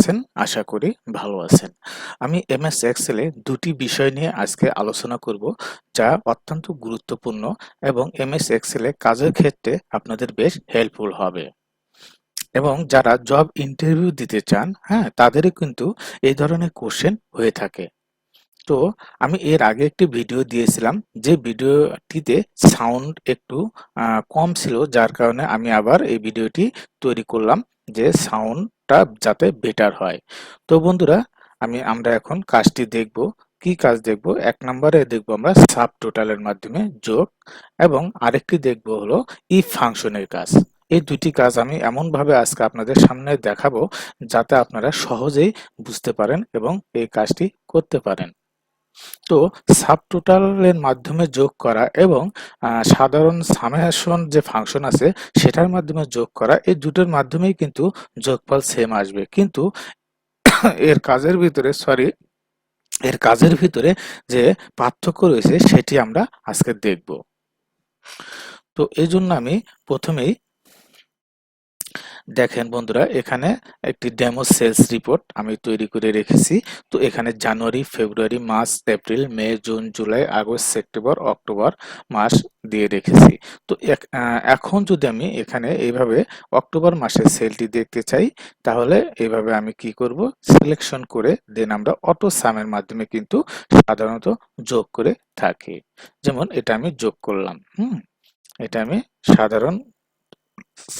আছেন? আশা করি ভালো আছেন। আমি এমএস এক্সেলে দুটি বিষয় নিয়ে আজকে আলোচনা করব, যা অত্যন্ত গুরুত্বপূর্ণ এবং এমএস এক্সেলে কাজের ক্ষেত্রে আপনাদের বেশ হেল্পফুল হবে। এবং যারা জব ইন্টারভিউ দিতে চান, হ্যাঁ, তাদেরও কিন্তু এই ধরনের কোশ্চেন হয়ে থাকে। তো আমি এর আগে একটি ভিডিও দিয়েছিলাম, যে ভিডিওটিতে সাউন্ড একটু কম ছিল, যার কারণে আমি আবার এই ভিডিওটি তৈরি করলাম, যে সাউন্ডটা যাতে বেটার হয়। তো বন্ধুরা, আমরা এখন কাজটি দেখব। কি কাজ দেখব? এক নম্বরে দেখব আমরা সাব টোটালের মাধ্যমে যোগ, এবং আরেকটি দেখব হলো ইফ ফাংশনের কাজ। এই দুটি কাজ আমি এমন ভাবে আজকে আপনাদের সামনে দেখাবো, যাতে আপনারা সহজেই বুঝতে পারেন এবং এই কাজটি করতে পারেন। তো সাবটোটালের মাধ্যমে যোগ করা এবং সাধারণ সামেশন যে ফাংশন আছে সেটার মাধ্যমে যোগ করা, এই দুটোর মাধ্যমেই কিন্তু যোগফল সেম আসবে, কিন্তু এর কাজের ভিতরে যে পার্থক্য রয়েছে সেটি আমরা আজকে দেখব। তো এই জন্য আমি প্রথমেই, দেখেন বন্ধুরা, এখানে একটি ডেমো সেলস রিপোর্ট আমি তৈরি করে রেখেছি। তো এখানে জানুয়ারি, ফেব্রুয়ারি, মার্চ, এপ্রিল, মে, জুন, জুলাই, আগস্ট, সেপ্টেম্বর, অক্টোবর মাস দিয়ে রেখেছি। তো এখন যদি আমি এখানে এইভাবে অক্টোবর মাসের সেলটি দেখতে চাই, তাহলে এইভাবে আমি কি করব, সিলেকশন করে দেন আমরা অটো সামের মাধ্যমে কিন্তু সাধারণত যোগ করে থাকি। যেমন এটা আমি যোগ করলাম, এটা আমি সাধারণ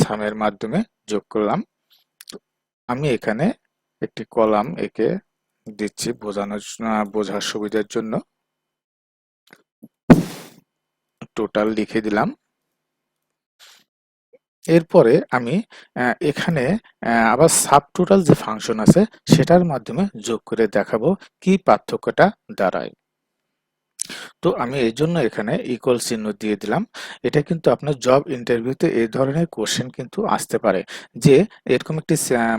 সামের মাধ্যমে যোগ করলাম। আমি এখানে একটি কলাম এঁকে দিচ্ছি বোঝার সুবিধার জন্য। টোটাল লিখে দিলাম। এরপরে আমি এখানে আবার সাব টোটাল যে ফাংশন আছে সেটার মাধ্যমে যোগ করে দেখাবো কি পার্থক্যটা দাঁড়ায়। তো আমি এই জন্য এখানে ইকুয়াল চিহ্ন দিয়ে দিলাম। এটা কিন্তু আপনার জব ইন্টারভিউতে এই ধরনের কোশ্চেন কিন্তু আসতে পারে, যে এরকম একটি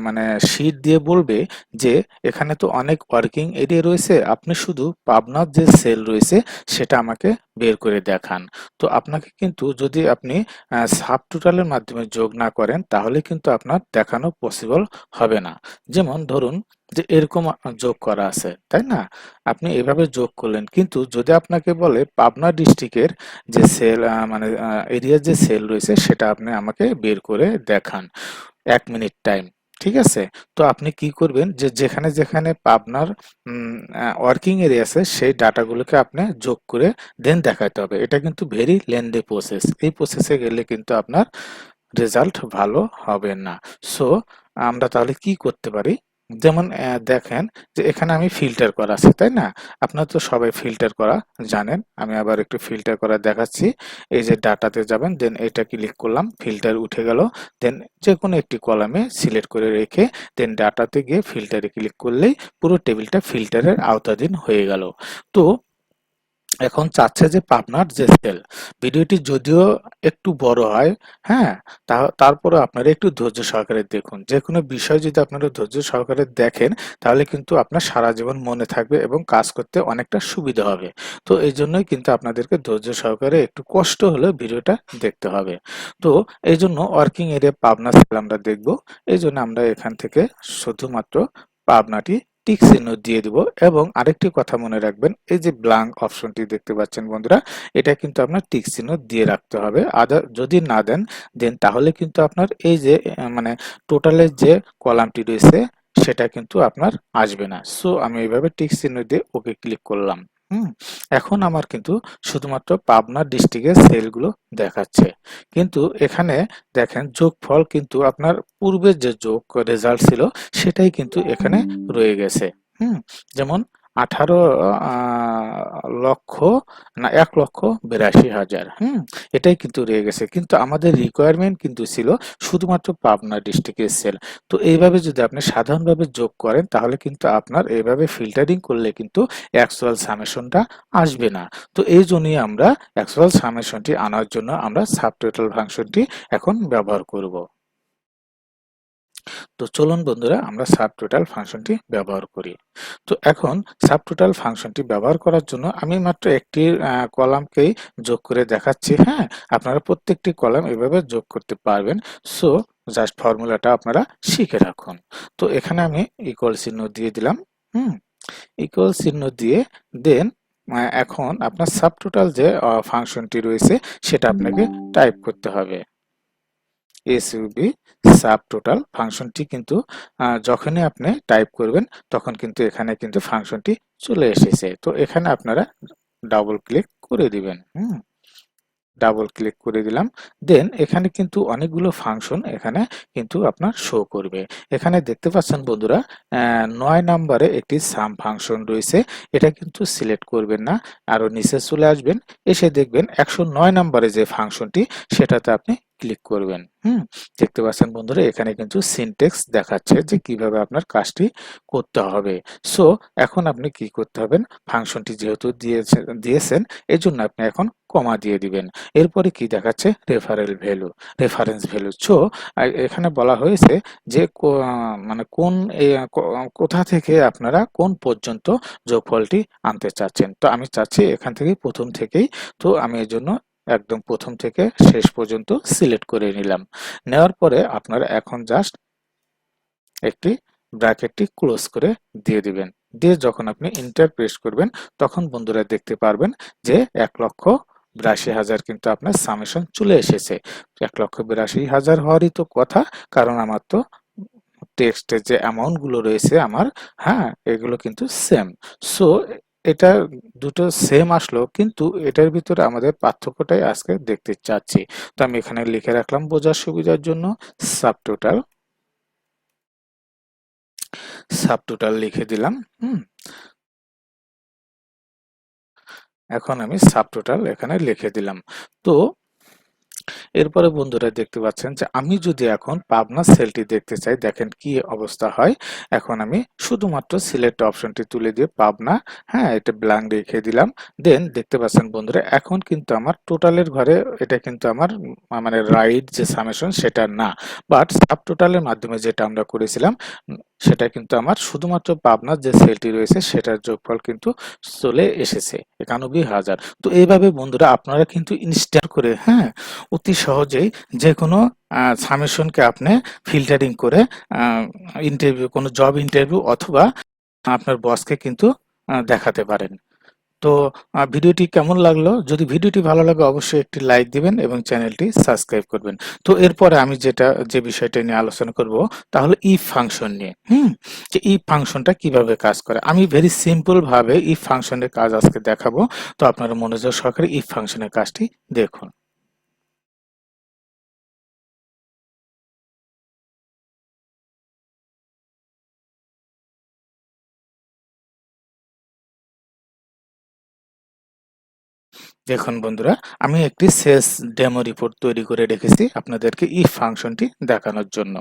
মানে শীট দিয়ে বলবে যে এখানে তো অনেক ওয়ার্কিং এরিয়া রয়েছে, আপনি শুধু পাবনার যে সেল রয়েছে সেটা আমাকে বের করে দেখান। তো আপনাকে কিন্তু, যদি আপনি সাব টোটালের মাধ্যমে যোগ না করেন, তাহলে কিন্তু আপনার দেখানো পসিবল হবে না। যেমন ধরুন যে এরকম যোগ করা আছে, তাই না? আপনি এভাবে যোগ করলেন, কিন্তু যদি আপনাকে বলে পাবনা ডিস্ট্রিক্টের যে সেল, মানে এরিয়ার যে সেল রয়েছে সেটা আপনি আমাকে বের করে দেখান, 1 মিনিট টাইম, ঠিক আছে? তো আপনি কি করবেন, যে যেখানে যেখানে পাবনার ওয়ার্কিং এরিয়া আছে সেই ডাটাগুলোকে আপনি যোগ করে দেন দেখাতে হবে। এটা কিন্তু ভেরি লেন্দি প্রসেস। এই প্রসেসে গেলে কিন্তু আপনার রেজাল্ট ভালো হবে না। সো আমরা তাহলে কি করতে পারি? যেমন দেখেন যে এখানে আমি ফিল্টার করা আছে, তাই না? আপনারা তো সবাই ফিল্টার করা জানেন। আমি আবার একটু ফিল্টার করা দেখাচ্ছি। এই যে ডাটাতে যাবেন, দেন এটা ক্লিক করলাম, ফিল্টার উঠে গেল। দেন যে কোনো একটি কলামে সিলেক্ট করে রেখে দেন ডাটাতে গিয়ে ফিল্টারে ক্লিক করলেই পুরো টেবিলটা ফিল্টারের আওতাধীন হয়ে গেল। তো এখন চাচ্ছে যে পাবনার যে সেল, ভিডিওটি যদিও একটু বড় হয়, হ্যাঁ, তারপরে আপনারা একটু ধৈর্য সহকারে দেখুন। যে কোনো বিষয় যদি আপনারা ধৈর্য সহকারে দেখেন, তাহলে কিন্তু আপনার সারা জীবন মনে থাকবে এবং কাজ করতে অনেকটা সুবিধা হবে। তো এই জন্যই কিন্তু আপনাদেরকে ধৈর্য সহকারে একটু কষ্ট হলেও ভিডিওটা দেখতে হবে। তো এই জন্য ওয়ার্কিং এরিয়া পাবনা সেল আমরা দেখব। এই জন্য আমরা এখান থেকে শুধুমাত্র পাবনাটি টিক চিহ্ন দিয়ে দিব। এবং আরেকটি কথা মনে রাখবেন, এই যে ব্ল্যাঙ্ক অপশনটি দেখতে পাচ্ছেন বন্ধুরা, এটা কিন্তু আপনার টিক চিহ্ন দিয়ে রাখতে হবে। যদি না দেন তাহলে কিন্তু আপনার এই যে মানে টোটালের যে কলামটি রয়েছে সেটা কিন্তু আপনার আসবে না। সো আমি এইভাবে টিক চিহ্ন দিয়ে ওকে ক্লিক করলাম। এখন আমার কিন্তু শুধুমাত্র পাবনা ডিস্ট্রিক্টের সেলগুলো দেখাচ্ছে, কিন্তু এখানে দেখেন যোগফল কিন্তু আপনার পূর্বের যে যোগ রেজাল্ট ছিল সেটাই কিন্তু এখানে রয়ে গেছে। হুম যেমন 18 লক্ষ, না 1,82,000, এটাই কিন্তু রয়ে গেছে, কিন্তু আমাদের রিকোয়ারমেন্ট কিন্তু ছিল শুধুমাত্র পাবনা ডিস্ট্রিক্টের সেল। তো এইভাবে যদি আপনি সাধারণভাবে যোগ করেন, তাহলে কিন্তু আপনার এইভাবে ফিল্টারিং করলে কিন্তু অ্যাকচুয়াল সামেশনটা আসবে না। তো এই জন্যই আমরা অ্যাকচুয়াল সামেশনটি আনার জন্য আমরা সাবটোটাল ফাংশনটি এখন ব্যবহার করব। তো চলুন বন্ধুরা, আমরা সাবটোটাল ফাংশনটি ব্যবহার করি। তো এখন সাবটোটাল ফাংশনটি ব্যবহার করার জন্য আমি মাত্র একটি কলামকেই যোগ করে দেখাচ্ছি। হ্যাঁ, আপনারা প্রত্যেকটি কলাম এভাবে যোগ করতে পারবেন। সো জাস্ট ফর্মুলাটা আপনারা শিখে রাখুন। তো এখানে আমি ইকুয়াল চিহ্ন দিয়ে দিলাম। হুম, ইকুয়াল চিহ্ন দিয়ে দেন এখন আপনার সাবটোটাল যে ফাংশনটি রয়েছে সেটা আপনাকে টাইপ করতে হবে। এসইউবি সাবটোটাল ফাংশনটি কিন্তু যখনই আপনি টাইপ করবেন তখন কিন্তু এখানে কিন্তু ফাংশনটি চলে এসেছে। তো এখানে আপনারা ডাবল ক্লিক করে দিবেন। ডাবল ক্লিক করে দিলাম। দেন এখানে কিন্তু অনেকগুলো ফাংশন এখানে কিন্তু আপনার শো করবে। এখানে দেখতে পাচ্ছেন বন্ধুরা ৯ নম্বরে একটি সাম ফাংশন রয়েছে। এটা কিন্তু সিলেক্ট করবেন না। আরো নিচে চলে আসবেন। এসে দেখবেন ১০৯ নম্বরে যে ফাংশনটি সেটাতে আপনি ক্লিক করবেন। দেখতে পাচ্ছেন বন্ধুরা এখানে কিন্তু সিনট্যাক্স দেখাচ্ছে যে কিভাবে আপনার কাজটি করতে হবে। সো এখন আপনি কি করতে হবেন, ফাংশনটি যেহেতু দিয়েছেন এজন্য আপনি এখন কমা দিয়ে দিবেন। এরপরে কি দেখাচ্ছে রেফারেন্স ভ্যালু। সো এখানে বলা হয়েছে যে মানে কোথা থেকে আপনারা কোন পর্যন্ত যোগফলটি আনতে চাচ্ছেন। তো আমি চাচ্ছি এখান থেকে প্রথম থেকেই। তো আমি এজন্য একদম প্রথম থেকে শেষ পর্যন্ত সিলেক্ট করে নিলাম। নেওয়ার পরে আপনারা এখন জাস্ট একটি ব্র্যাকেটটি ক্লোজ করে দিয়ে দিবেন। দিয়ে যখন আপনি এন্টার প্রেস করবেন তখন বন্ধুরা দেখতে পারবেন যে ১,৮২,০০০ কিন্তু আপনার সামেশন চলে এসেছে। ১,৮২,০০০ হওয়ারই তো কথা, কারণ আমার তো টেক্সটের যে অ্যামাউন্ট গুলো রয়েছে আমার, হ্যাঁ, এগুলো কিন্তু সেম। সো এটা দুটো সেম আসলো, কিন্তু এটার ভিতরে আমাদের পার্থক্যটাই আজকে দেখতে চাচ্ছি। তো আমি এখানে লিখে রাখলাম বোঝার সুবিধার জন্য সাবটোটাল লিখে দিলাম। এখন আমি সাবটোটাল এখানে লিখে দিলাম। তো এরপরে বন্ধুরা দেখতে পাচ্ছেন যে আমি যদি এখন পাবনা সেলটি দেখতে চাই, দেখেন কি অবস্থা হয়। এখন আমি শুধুমাত্র সিলেক্ট অপশনটি তুলে দিয়ে পাবনা, হ্যাঁ, এটা ব্ল্যাঙ্ক রেখে দিলাম। দেন দেখতে পাচ্ছেন বন্ধুরা এখন কিন্তু আমার টোটালের ঘরে এটা কিন্তু আমার মানে রাইট যে সামেশন সেটা না, বাট সাব টোটালের মাধ্যমে যেটা আমরা করেছিলাম সেটা কিন্তু আমার শুধুমাত্র পাবনার যে সেলটি রয়েছে সেটার যোগফল কিন্তু চলে এসেছে ৯১,০০০। তো এইভাবে বন্ধুরা আপনারা কিন্তু ইনস্টল করে, হ্যাঁ, অতি সহজেই যে কোনো সামেশনকে আপনি ফিল্টারিং করে ইন্টারভিউ, কোনো জব ইন্টারভিউ অথবা আপনার বসকে কিন্তু দেখাতে পারেন। তো ভিডিওটি কেমন লাগলো? যদি ভিডিওটি ভালো লাগে অবশ্যই একটি লাইক দিবেন এবং চ্যানেলটি সাবস্ক্রাইব করবেন। তো এরপরে আমি যে বিষয়টা নিয়ে আলোচনা করব তা হলো ইফ ফাংশন নিয়ে। যে ইফ ফাংশনটা কিভাবে কাজ করে। আমি ভেরি সিম্পল ভাবে ইফ ফাংশনের কাজ আজকে দেখাবো। তো আপনারা মনোযোগ সহকারে ইফ ফাংশনের কাজটি দেখুন। দেখুন বন্ধুরা, আমি একটি সেলস ডেমো রিপোর্ট তৈরি করে রেখেছি আপনাদেরকে ইফ ফাংশনটি দেখানোর জন্য।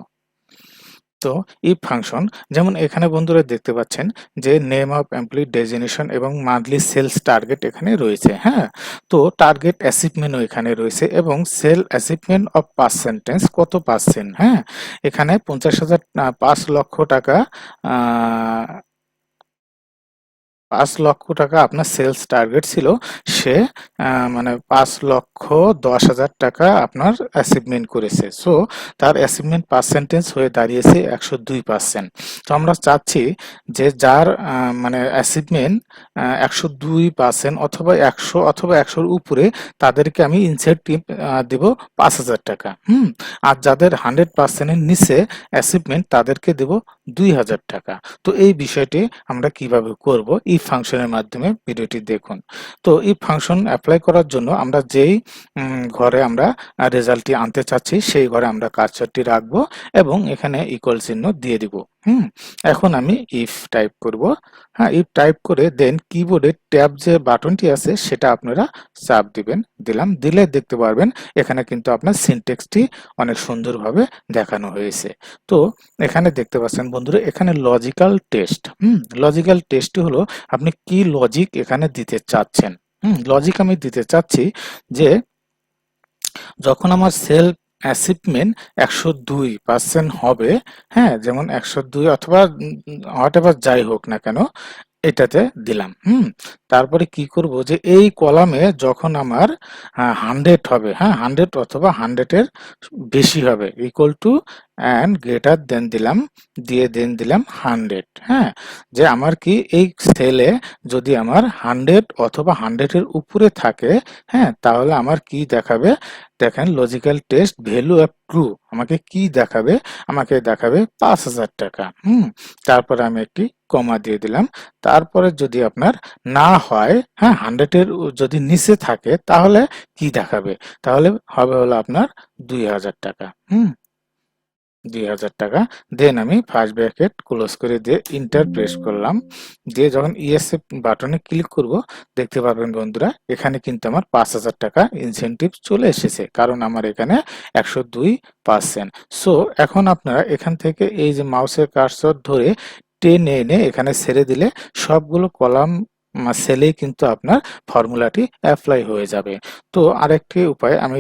তো ইফ ফাংশন, যেমন এখানে বন্ধুরা দেখতে পাচ্ছেন যে নেম অফ এমপ্লয়ি ডেজিগনেশন এবং মান্থলি সেলস টার্গেট এখানে রয়েছে, হ্যাঁ। তো টার্গেট অ্যাচিভমেন্টও এখানে রয়েছে এবং সেল অ্যাচিভমেন্ট অফ পার্সেন্টেজ কত পার্সেন্ট, হ্যাঁ। এখানে ৫০,০০০ ৫,০০,০০০ টাকা, ৫,০০,০০০ আপনার সেলস টার্গেট ছিল। সে মানে ৫,১০,০০০ টাকা আপনার অ্যাচিভমেন্ট করেছে। সো তার অ্যাচিভমেন্ট পার্সেন্টেজ হয়ে দাঁড়িয়েছে ১০২%। তো আমরা চাচ্ছি যে যার মানে অ্যাচিভমেন্ট ১০২% অথবা ১০০ অথবা ১০০-র উপরে, তাদেরকে আমি ইনসেন্টিভ দেব ৫,০০০ টাকা। আর যাদের 100% এর নিচে অ্যাচিভমেন্ট তাদেরকে দেব ২,০০০ টাকা। তো এই বিষয়টি আমরা কিভাবে করব ইফ ফাংশনের মাধ্যমে ভিডিওটি দেখুন। তো ইফ ফাংশন অ্যাপ্লাই করার জন্য আমরা যেই ঘরে আমরা রেজাল্টটি আনতে চাচ্ছি সেই ঘরে আমরা কার্সরটি রাখবো এবং এখানে ইকুয়াল চিহ্ন দিয়ে দিব। এখন আমি ইফ টাইপ করব। হ্যাঁ, ইফ টাইপ করে দেন কিবোর্ডে ট্যাব যে বাটনটি আছে সেটা আপনারা চাপ দিলাম। দিলে দেখতে পারবেন এখানে কিন্তু আপনার সিনট্যাক্সটি অনেক সুন্দরভাবে দেখানো হয়েছে। তো এখানে দেখতে পাচ্ছেন বন্ধুরা, এখানে লজিক্যাল টেস্ট। লজিক্যাল টেস্টটি হলো আপনি কি লজিক এখানে দিতে চাচ্ছেন। লজিক আমি দিতে চাচ্ছি যে যখন আমার সেলফ অ্যাচিভমেন্ট ১০২% হবে, হ্যাঁ, যেমন ১০২ অথবা হোয়াট এভার যাই হোক না কেন, এটাতে দিলাম। তারপরে কি করব যে এই কলামে যখন আমার 100 হবে, হ্যাঁ 100 অথবা 100 এর বেশি হবে, equal to and greater than দিলাম, দিয়ে দেন দিলাম 100, হ্যাঁ, যে আমার কি এই সেলে যদি আমার 100 অথবা 100 এর উপরে থাকে, হ্যাঁ, তাহলে আমার কি দেখাবে, দেখেন logical test value of true আমাকে কি দেখাবে, আমাকে দেখাবে 5,000 টাকা। তারপরে আমি একটি কমা দিয়ে দিলাম। তারপরে যদি আপনার না হয়, হ্যাঁ 100 এর যদি নিচে থাকে তাহলে কি দেখাবে, তাহলে হবে হলো আপনার 2,000 টাকা। 2,000 টাকা। দেন আমি ফার্স্ট ব্র্যাকেট ক্লোজ করে দিয়ে ইন্টার প্রেস করলাম। দিয়ে যখন ইএসএ বাটনে ক্লিক করব, দেখতে পারবেন বন্ধুরা এখানে কিন্তু আমার 5,000 টাকা ইনসেনটিভ চলে এসেছে, কারণ আমার এখানে 102%। সো এখন আপনারা এখান থেকে এই যে মাউসের কার্সর ধরে টেনে এনে এখানে ছেড়ে দিলে সবগুলো কলাম সেলেই কিন্তু আপনার ফর্মুলাটি অ্যাপ্লাই হয়ে যাবে। তো আরেকটি উপায় আমি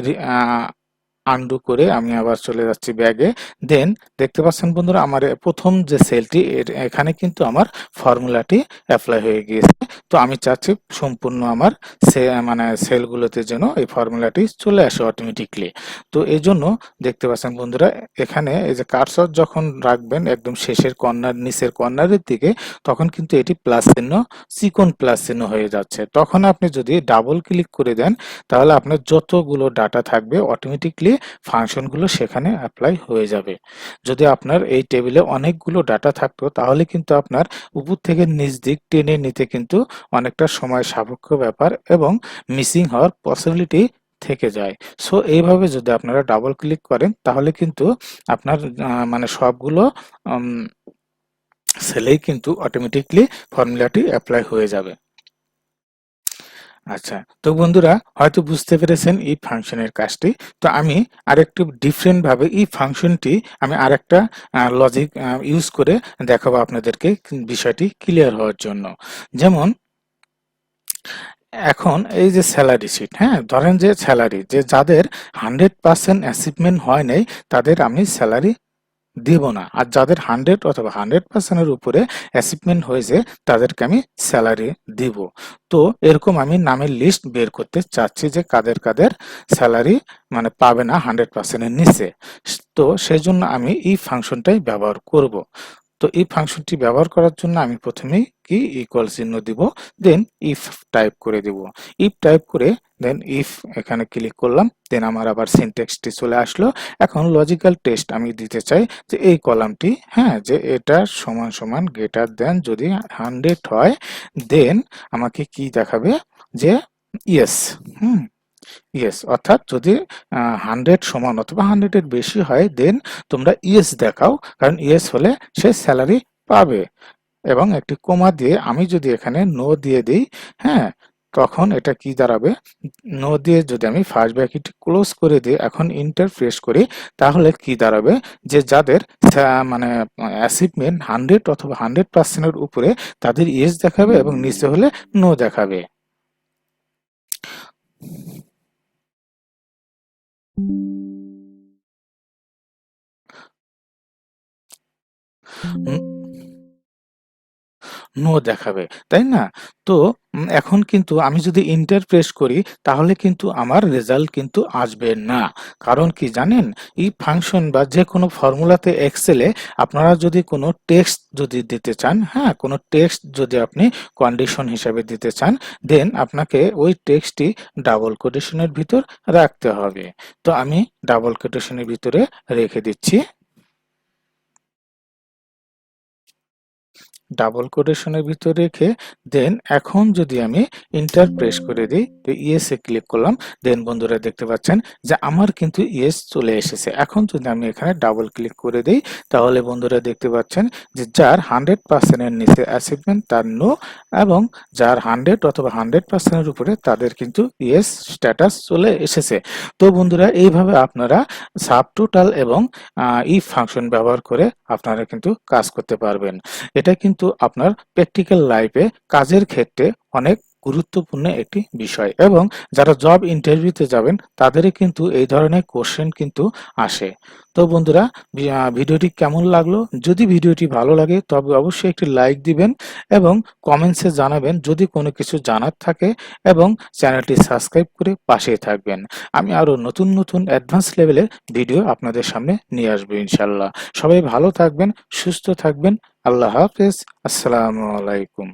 আনডু করে আমি আবার চলে যাচ্ছি ব্যাগে। দেন দেখতে পাচ্ছেন বন্ধুরা আমার প্রথম যে সেলটি এখানে কিন্তু আমার ফর্মুলাটি অ্যাপ্লাই হয়ে গিয়েছে। তো আমি চাচ্ছি সম্পূর্ণ আমার মানে সেলগুলোতে যেন এই ফর্মুলাটি চলে আসে অটোমেটিকলি। তো এই জন্য দেখতে পাচ্ছেন বন্ধুরা এখানে এই যে কার্সর যখন রাখবেন একদম শেষের কর্নার, নিচের কর্নারের দিকে, তখন কিন্তু এটি প্লাস চিহ্ন, চিকন প্লাস চিহ্ন হয়ে যাচ্ছে। তখন আপনি যদি ডাবল ক্লিক করে দেন তাহলে আপনার যতগুলো ডাটা থাকবে অটোমেটিকলি ফাংশনগুলো সেখানে অ্যাপ্লাই হয়ে যাবে। যদি আপনার এই টেবিলে অনেকগুলো ডাটা থাকতো তাহলে কিন্তু আপনার উপর থেকে নিচ দিক টেনে নিতে কিন্তু অনেকটা সময় সাপেক্ষ ব্যাপার এবং মিসিং হওয়ার পসিবিলিটি থেকে যায়। সো এইভাবে যদি আপনারা ডাবল ক্লিক করেন তাহলে কিন্তু আপনার মানে সবগুলো সেলেই কিন্তু অটোমেটিকলি ফর্মুলাটি অ্যাপ্লাই হয়ে যাবে। আচ্ছা, তো বন্ধুরা হয়তো বুঝতে পেরেছেন এই ফাংশনের কাজটি। তো আমি আরেকটু ডিফারেন্ট ভাবে এই ফাংশনটি আমি আরেকটা লজিক ইউজ করে দেখাবো আপনাদেরকে বিষয়টি ক্লিয়ার হওয়ার জন্য। যেমন এখন এই যে স্যালারি শিট, হ্যাঁ ধরেন যে স্যালারি যে যাদের 100% অ্যাচিভমেন্ট হয় নাই তাদের আমি স্যালারি দিব না, আর যাদের 100 অথবা 100% এর উপরে অ্যাচিভমেন্ট হয়েছে তাদেরকে আমি স্যালারি দিব। তো এরকম আমি নামের লিস্ট বের করতে চাচ্ছি যে কাদের কাদের স্যালারি মানে পাবে না 100% এর নিচে। তো সেই জন্য আমি এই ফাংশনটাই ব্যবহার করব। তো এই ফাংশনটি ব্যবহার করার জন্য আমি প্রথমেই কি ইকুয়াল চিহ্ন দিব, দেন ইফ টাইপ করে দিব। ইফ টাইপ করে দেন ইফ এখানে ক্লিক করলাম, দেন আমার আবার সিনট্যাক্সটি চলে আসলো। এখন লজিক্যাল টেস্ট আমি দিতে চাই যে এই কলামটি, হ্যাঁ যে এটা সমান সমান গ্রেটার দেন যদি 100 হয়, দেন আমাকে কি দেখাবে যে ইয়েস। হুম ইয়েস, অর্থাৎ যদি 100 সমান অথবা 100 এর বেশি হয় দেন তোমরা ইয়েস দেখাও, কারণ ইয়েস হলে সে স্যালারি পাবে। এবং একটি কমা দিয়ে আমি যদি এখানে নো দিয়ে দিই, হ্যাঁ তখন এটা কি দাঁড়াবে, নো দিয়ে যদি আমি ফার্স্ট ব্র্যাকেট ক্লোজ করে দিই, এখন ইন্টার প্রেস করি, তাহলে কি দাঁড়াবে যে যাদের মানে অ্যাচিভমেন্ট 100 অথবা 100% এর উপরে তাদের ইয়েস দেখাবে এবং নিচে হলে নো দেখাবে। নো দেখাবে, তাই না? তো এখন কিন্তু আমি যদি এন্টার প্রেস করি তাহলে কিন্তু আমার রেজাল্ট কিন্তু আসবে না। কারণ কি জানেন? এই ফাংশন বা যে কোনো ফর্মুলাতে এক্সেলে আপনারা যদি কোনো টেক্সট যদি দিতে চান, হ্যাঁ কোনো টেক্সট যদি আপনি কন্ডিশন হিসাবে দিতে চান, দেন আপনাকে ওই টেক্সটটি ডাবল কোটেশনের ভিতর রাখতে হবে। তো আমি ডাবল কোটেশনের ভিতরে রেখে দিচ্ছি। ডাবল কোটেশনের ভিতর রেখে দেন এখন যদি আমি ইন্টার প্রেস করে দিই, তো ইয়েস এ ক্লিক করলাম, দেন বন্ধুরা দেখতে পাচ্ছেন যে আমার কিন্তু ইয়েস চলে এসেছে। এখন যদি আমি এখানে ডাবল ক্লিক করে দিই তাহলে বন্ধুরা দেখতে পাচ্ছেন যে যার 100% এর নিচে অ্যাচিভমেন্ট তার নো, এবং যার 100 অথবা 100% এর উপরে তাদের কিন্তু ইয়েস স্ট্যাটাস চলে এসেছে। তো বন্ধুরা এইভাবে আপনারা সাব টোটাল এবং ইফ ফাংশন ব্যবহার করে আপনারা কিন্তু কাজ করতে পারবেন। এটা কিন্তু আপনার প্র্যাকটিক্যাল লাইফে কাজের ক্ষেত্রে অনেক গুরুত্বপূর্ণ একটি বিষয় এবং যারা জব ইন্টারভিউতে যাবেন তাদেরই কিন্তু এই ধরনের কোশ্চেন কিন্তু আসে। তো বন্ধুরা, ভিডিওটি কেমন লাগলো? যদি ভিডিওটি ভালো লাগে তবে অবশ্যই একটি লাইক দিবেন এবং কমেন্টসে জানাবেন যদি কোনো কিছু জানার থাকে, এবং চ্যানেলটি সাবস্ক্রাইব করে পাশেই থাকবেন। আমি আরো নতুন নতুন অ্যাডভান্স লেভেলের ভিডিও আপনাদের সামনে নিয়ে আসবো ইনশাল্লাহ। সবাই ভালো থাকবেন, সুস্থ থাকবেন। আল্লাহ হাফেজ। আসসালামু আলাইকুম।